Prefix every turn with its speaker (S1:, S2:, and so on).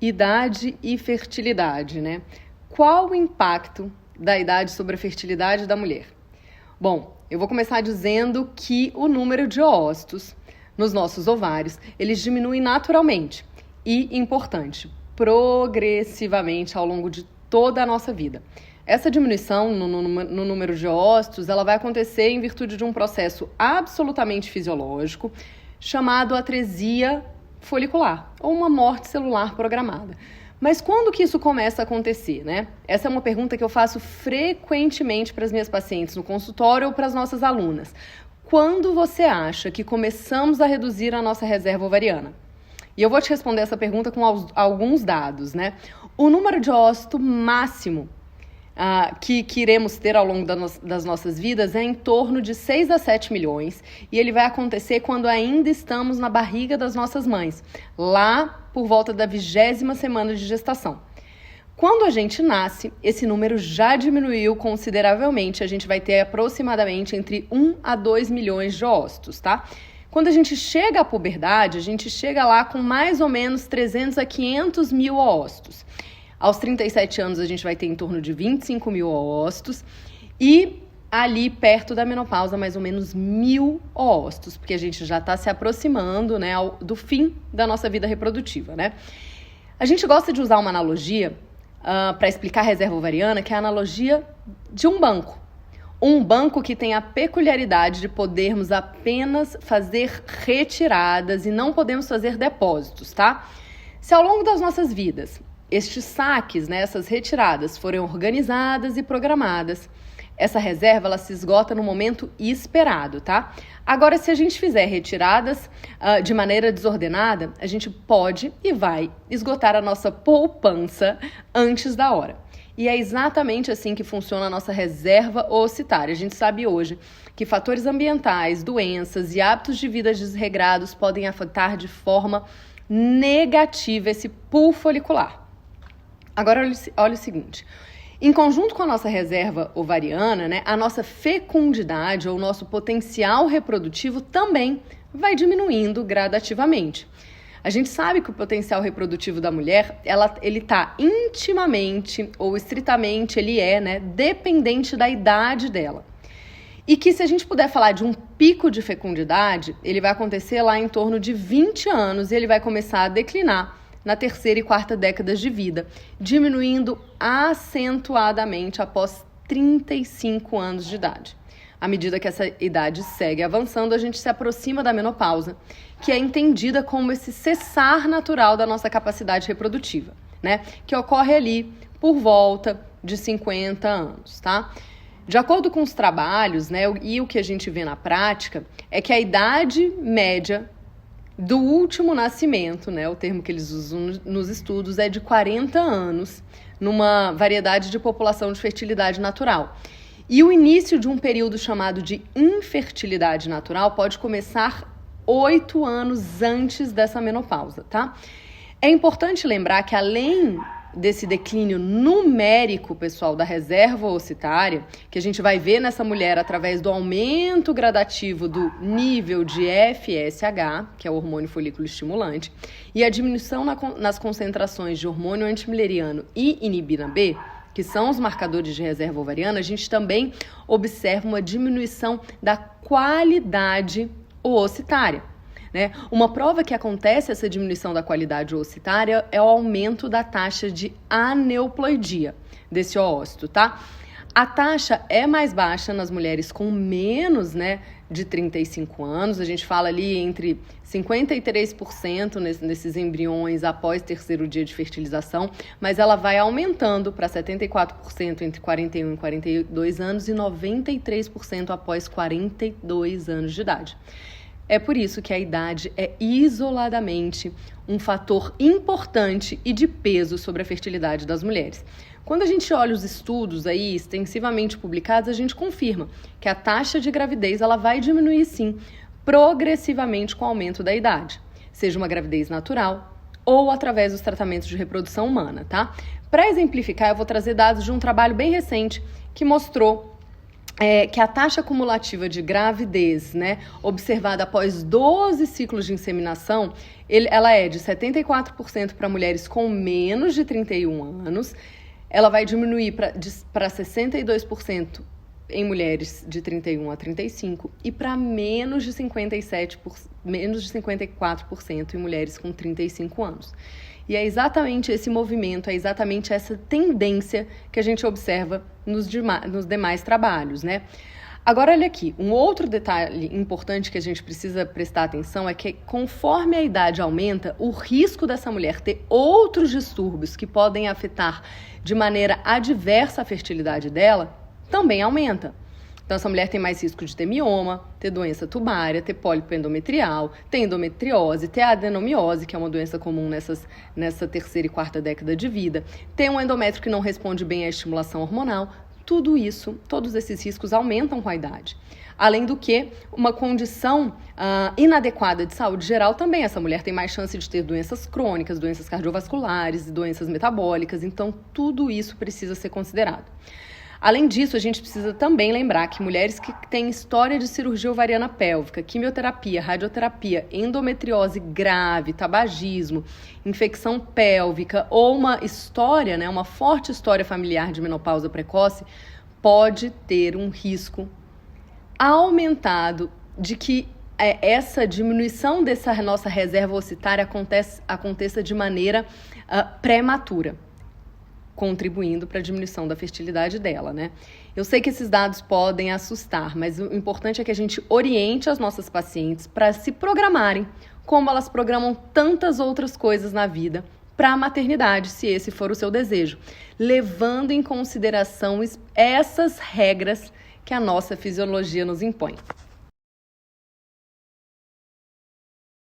S1: Idade e fertilidade, né? Qual o impacto da idade sobre a fertilidade da mulher? Bom, eu vou começar dizendo que o número de óvulos nos nossos ovários, eles diminuem naturalmente e, importante, progressivamente ao longo de toda a nossa vida. Essa diminuição no número de óvulos, ela vai acontecer em virtude de um processo absolutamente fisiológico chamado atresia folicular, ou uma morte celular programada. Mas quando que isso começa a acontecer, né? Essa é uma pergunta que eu faço frequentemente para as minhas pacientes no consultório ou para as nossas alunas. Quando você acha que começamos a reduzir a nossa reserva ovariana? E eu vou te responder essa pergunta com alguns dados, né? O número de óvulo máximo que iremos ter ao longo das nossas vidas é em torno de 6 a 7 milhões e ele vai acontecer quando ainda estamos na barriga das nossas mães, lá por volta da 20ª semana de gestação. Quando a gente nasce, esse número já diminuiu consideravelmente, a gente vai ter aproximadamente entre 1 a 2 milhões de óvulos, tá? Quando a gente chega à puberdade, a gente chega lá com mais ou menos 300 a 500 mil óvulos. Aos 37 anos, a gente vai ter em torno de 25 mil óvulos e ali perto da menopausa, mais ou menos 1.000 óvulos, porque a gente já está se aproximando, né, do fim da nossa vida reprodutiva, né? A gente gosta de usar uma analogia para explicar a reserva ovariana, que é a analogia de um banco. Um banco que tem a peculiaridade de podermos apenas fazer retiradas e não podemos fazer depósitos, tá? Se ao longo das nossas vidas estes saques, né, essas retiradas forem organizadas e programadas, essa reserva ela se esgota no momento esperado, tá? Agora, se a gente fizer retiradas de maneira desordenada, a gente pode e vai esgotar a nossa poupança antes da hora. E é exatamente assim que funciona a nossa reserva oocitária. A gente sabe hoje que fatores ambientais, doenças e hábitos de vida desregrados podem afetar de forma negativa esse pool folicular. Agora, olha o seguinte, em conjunto com a nossa reserva ovariana, né, a nossa fecundidade ou o nosso potencial reprodutivo também vai diminuindo gradativamente. A gente sabe que o potencial reprodutivo da mulher, ele está intimamente ou estritamente, né, dependente da idade dela. E que se a gente puder falar de um pico de fecundidade, ele vai acontecer lá em torno de 20 anos e ele vai começar a declinar na 3ª e 4ª décadas de vida, diminuindo acentuadamente após 35 anos de idade. À medida que essa idade segue avançando, a gente se aproxima da menopausa, que é entendida como esse cessar natural da nossa capacidade reprodutiva, né? Que ocorre ali por volta de 50 anos, tá? De acordo com os trabalhos, né, e o que a gente vê na prática, é que a idade média do último nascimento, né, o termo que eles usam nos estudos, é de 40 anos, numa variedade de população de fertilidade natural. E o início de um período chamado de infertilidade natural pode começar 8 anos antes dessa menopausa, tá? É importante lembrar que além desse declínio numérico, pessoal, da reserva oocitária, que a gente vai ver nessa mulher através do aumento gradativo do nível de FSH, que é o hormônio folículo estimulante, e a diminuição nas concentrações de hormônio antimileriano e inibina B, que são os marcadores de reserva ovariana, a gente também observa uma diminuição da qualidade oocitária. Né? Uma prova que acontece essa diminuição da qualidade oocitária é o aumento da taxa de aneuploidia desse óvulo, tá? A taxa é mais baixa nas mulheres com menos, né, de 35 anos. A gente fala ali entre 53% nesses embriões após 3º dia de fertilização, mas ela vai aumentando para 74% entre 41 e 42 anos e 93% após 42 anos de idade. É por isso que a idade é isoladamente um fator importante e de peso sobre a fertilidade das mulheres. Quando a gente olha os estudos aí extensivamente publicados, a gente confirma que a taxa de gravidez ela vai diminuir sim, progressivamente com o aumento da idade, seja uma gravidez natural ou através dos tratamentos de reprodução humana, tá? Para exemplificar, eu vou trazer dados de um trabalho bem recente que mostrou que a taxa cumulativa de gravidez, né, observada após 12 ciclos de inseminação, ela é de 74% para mulheres com menos de 31 anos, ela vai diminuir para 62% em mulheres de 31 a 35 e para menos de 54% em mulheres com 35 anos. E é exatamente esse movimento, é exatamente essa tendência que a gente observa nos demais trabalhos, né? Agora, olha aqui, um outro detalhe importante que a gente precisa prestar atenção é que, conforme a idade aumenta, o risco dessa mulher ter outros distúrbios que podem afetar de maneira adversa a fertilidade dela também aumenta. Então, essa mulher tem mais risco de ter mioma, ter doença tubária, ter pólipo endometrial, ter endometriose, ter adenomiose, que é uma doença comum nessa terceira e quarta década de vida, ter um endométrio que não responde bem à estimulação hormonal. Tudo isso, todos esses riscos aumentam com a idade. Além do que, uma condição inadequada de saúde geral também. Essa mulher tem mais chance de ter doenças crônicas, doenças cardiovasculares, doenças metabólicas. Então, tudo isso precisa ser considerado. Além disso, a gente precisa também lembrar que mulheres que têm história de cirurgia ovariana pélvica, quimioterapia, radioterapia, endometriose grave, tabagismo, infecção pélvica ou uma história, né, uma forte história familiar de menopausa precoce, pode ter um risco aumentado de que essa diminuição dessa nossa reserva ocitária aconteça de maneira prematura, contribuindo para a diminuição da fertilidade dela, né? Eu sei que esses dados podem assustar, mas o importante é que a gente oriente as nossas pacientes para se programarem, como elas programam tantas outras coisas na vida, para a maternidade, se esse for o seu desejo, levando em consideração essas regras que a nossa fisiologia nos impõe.